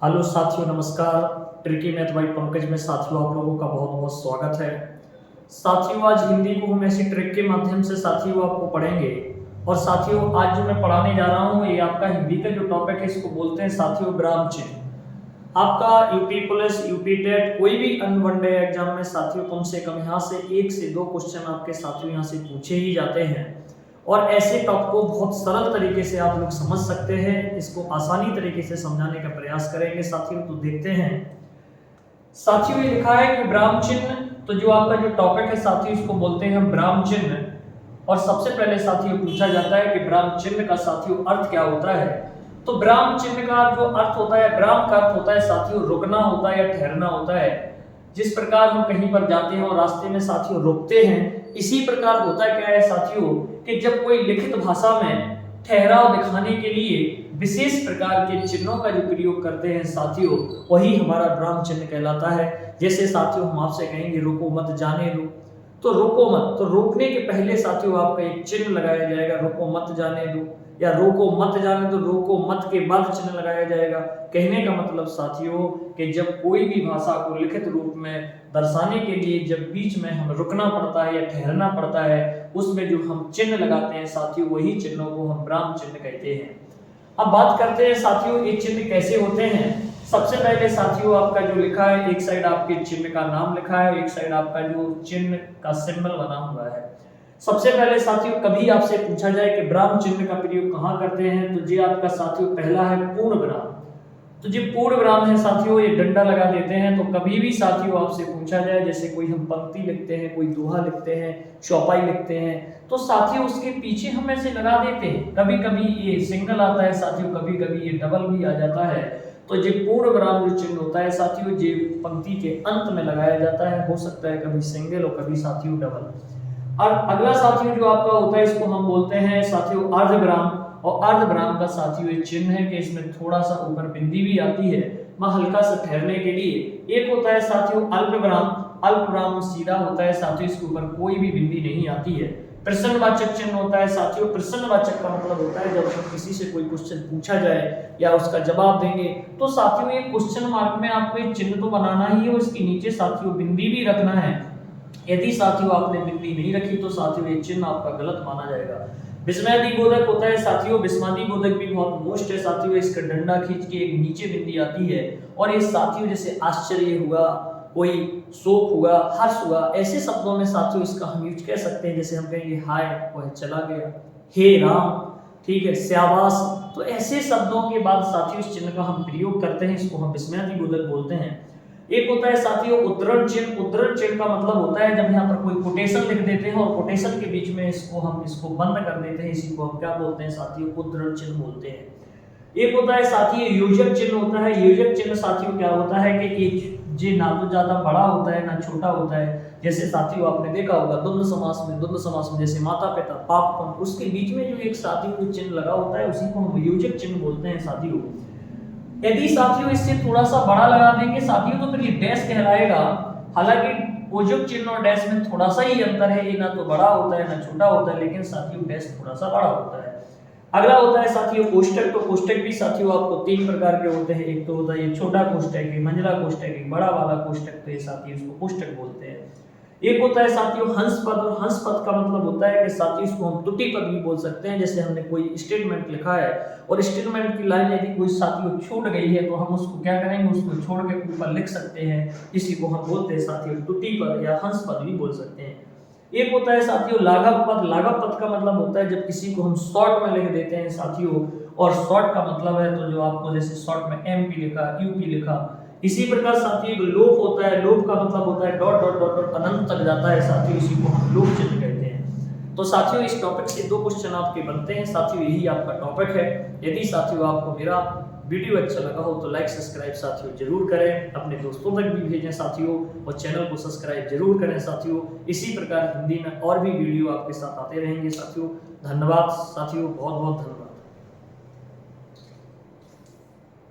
Hello साथियों, नमस्कार। Tricky math by Pankaj में साथियों आप लोगों का बहुत बहुत स्वागत है। साथियों आज हिंदी को हम ऐसी ट्रिक के माध्यम से साथियों आपको पढ़ेंगे। और साथियों आज जो मैं पढ़ाने जा रहा हूँ ये आपका हिंदी का जो टॉपिक है इसको बोलते हैं साथियों विराम चिन्ह। आपका यूपी पुलिस, यूपी टेट, कोई भी वन डे एग्जाम में साथियों कम से कम यहाँ से 1 से 2 क्वेश्चन आपके साथियों यहाँ से पूछे ही जाते हैं। और ऐसे टॉपिक को बहुत सरल तरीके से आप लोग समझ सकते हैं। इसको आसानी तरीके से समझाने का प्रयास करेंगे साथियों। तो देखते हैं साथियों, ये लिखा है कि विराम चिन्ह। तो जो आपका जो टॉपिक है साथियों इसको बोलते हैं विराम चिन्ह। और सबसे पहले साथियों पूछा जाता है कि विराम चिन्ह का साथियों अर्थ क्या होता है। तो विराम चिन्ह का जो अर्थ होता है, विराम का अर्थ होता है साथियों रुकना होता है या ठहरना होता है। जिस प्रकार हम कहीं पर जाते हैं और रास्ते में साथियों रुकते हैं, इसी प्रकार होता क्या है साथियों कि जब कोई लिखित भाषा में ठहराव दिखाने के लिए विशेष प्रकार के चिन्हों का जो प्रयोग करते हैं साथियों, वही हमारा विराम चिन्ह कहलाता है। जैसे साथियों हम आपसे कहेंगे रुको मत, जाने दो, तो रुको मत, तो रोकने के पहले साथियों आपका एक चिन्ह लगाया जाएगा, रुको मत जाने दो। या रोको मत जाने दो, रोको मत के बाद चिन्ह लगाया जाएगा। कहने का मतलब साथियों कि जब कोई भी भाषा को लिखित रूप में दर्शाने के लिए जब बीच में हम रुकना पड़ता है या ठहरना पड़ता है, उसमें जो हम चिन्ह लगाते हैं साथियों, वही चिन्हों को हम विराम चिन्ह कहते हैं। अब बात करते हैं साथियों ये चिन्ह कैसे होते हैं। सबसे पहले साथियों आपका जो लिखा है, एक साइड आपके चिन्ह का नाम लिखा है, एक साइड आपका जो चिन्ह का सिंबल बना हुआ है। सबसे पहले साथियों कभी आपसे पूछा जाए कि विराम चिन्ह का प्रयोग कहाँ करते हैं, तो ये आपका साथियों पहला है पूर्ण विराम। तो जो पूर्ण विराम है साथियों ये डंडा लगा देते हैं। तो कभी भी साथियों आपसे पूछा जाए, जैसे कोई हम पंक्ति लिखते हैं, कोई दोहा लिखते हैं, चौपाई लिखते हैं, तो साथियों उसके पीछे हम ऐसे लगा देते हैं। कभी कभी ये सिंगल आता है साथियों, कभी कभी ये डबल भी आ जाता है। तो ये पूर्ण विराम जो चिन्ह होता है साथियों, ये पंक्ति के अंत में लगाया जाता है। हो सकता है कभी सिंगल और कभी साथियों डबल। और अगला साथियों जो आपका होता है इसको हम बोलते हैं साथियों अर्धविराम। और अर्धविराम का साथियों एक चिन्ह है कि इसमें थोड़ा सा ऊपर बिंदी भी आती है, वह हल्का सा ठहरने के लिए। एक होता है साथियों अल्पविराम। अल्पविराम सीधा होता है साथियों, इसके ऊपर कोई भी बिंदी नहीं आती है। प्रश्नवाचक चिन्ह होता है साथियों। प्रश्नवाचक का मतलब होता है जब किसी से कोई क्वेश्चन पूछा जाए या उसका जवाब देंगे, तो साथियों ये क्वेश्चन मार्क में आपको एक चिन्ह तो बनाना ही है, उसके नीचे साथियों बिंदी भी रखना है। यदि साथियों आपने बिंदी नहीं रखी तो साथियों ये चिन्ह आपका गलत माना जाएगा। विस्मयादि बोधक होता है साथियों। विस्मयादि बोधक भी बहुत मोस्ट है साथियों। इसका डंडा खींच के एक नीचे बिंदी आती है और ये साथियों जैसे आश्चर्य हुआ, कोई शोक हुआ, हर्ष हुआ, ऐसे शब्दों में साथियों इसका हम यूज कह सकते हैं। जैसे हम कहेंगे हाय, वह चला गया, हे राम, ठीक है, श्याबाश। तो ऐसे शब्दों के बाद साथियों इस चिन्ह का हम प्रयोग करते हैं, इसको हम विस्मयादि बोधक बोलते हैं। एक होता है साथियों उद्धरण चिन्ह। उद्धरण चिन्ह का मतलब होता है जब यहाँ पर कोई कोटेशन लिख देते हैं और कोटेशन के बीच में हम इसको बंद कर देते हैं, इसी को हम क्या बोलते हैं साथियों उद्धरण चिन्ह बोलते हैं। एक होता है साथियों योजक चिन्ह होता है। योजक चिन्ह साथियों क्या होता है कि एक जे ना तो ज्यादा बड़ा होता है ना छोटा होता है। जैसे साथियों आपने देखा होगा द्वंद्व समास में जैसे माता पिता पापपन, उसके बीच में जो एक साथियों चिन्ह लगा होता है उसी को हम योजक चिन्ह बोलते हैं साथियों। यदि साथियों इससे थोड़ा सा बड़ा लगा देंगे साथियों तो फिर ये डैश कहलाएगा। हालांकि योजक चिन्ह और डैश में थोड़ा सा ही अंतर है, ये ना तो बड़ा होता है ना छोटा होता है, लेकिन साथियों डैश थोड़ा सा बड़ा होता है। अगला होता है साथियों कोष्टक। तो कोष्टक भी साथियों आपको 3 प्रकार के होते हैं। एक तो होता है ये छोटा कोष्टक, एक मंझला कोष्टक, एक बड़ा वाला कोष्टक। तो ये साथियों इसको कोष्टक बोलते हैं। एक होता है साथियों हंस पद। और हंस पद का मतलब होता है कि साथियों इसको हम त्रुटि पद भी बोल सकते हैं। जैसे हमने कोई स्टेटमेंट लिखा है और स्टेटमेंट की लाइन यदि कोई साथियों छूट गई है तो हम उसको क्या करेंगे, उसको छोड़ के ऊपर लिख सकते हैं, इसी को हम बोलते हैं साथियों त्रुटि पद या हंस पद भी बोल सकते हैं। एक होता है साथियों लाघव पद। लाघव पद का मतलब होता है जब किसी को हम शॉर्ट में लिख देते हैं साथियों, और शॉर्ट का मतलब है तो जो आपको जैसे शॉर्ट में एमपी लिखा, यूपी लिखा। इसी प्रकार साथियों लोप होता है। लोप का मतलब होता है डॉट डॉट डॉट डॉट अनंत तक जाता है साथियों, इसी को हम लोप चिन्ह कहते हैं। तो साथियों इस टॉपिक से 2 क्वेश्चन आपके बनते हैं साथियों, यही आपका टॉपिक है। यदि साथियों आपको मेरा वीडियो अच्छा लगा हो तो लाइक सब्सक्राइब साथियों जरूर करें, अपने दोस्तों तक भी भेजें साथियों, और चैनल को सब्सक्राइब जरूर करें साथियों। इसी प्रकार हिंदी में और भी वीडियो आपके साथ आते रहेंगे साथियों। धन्यवाद साथियों, बहुत बहुत धन्यवाद।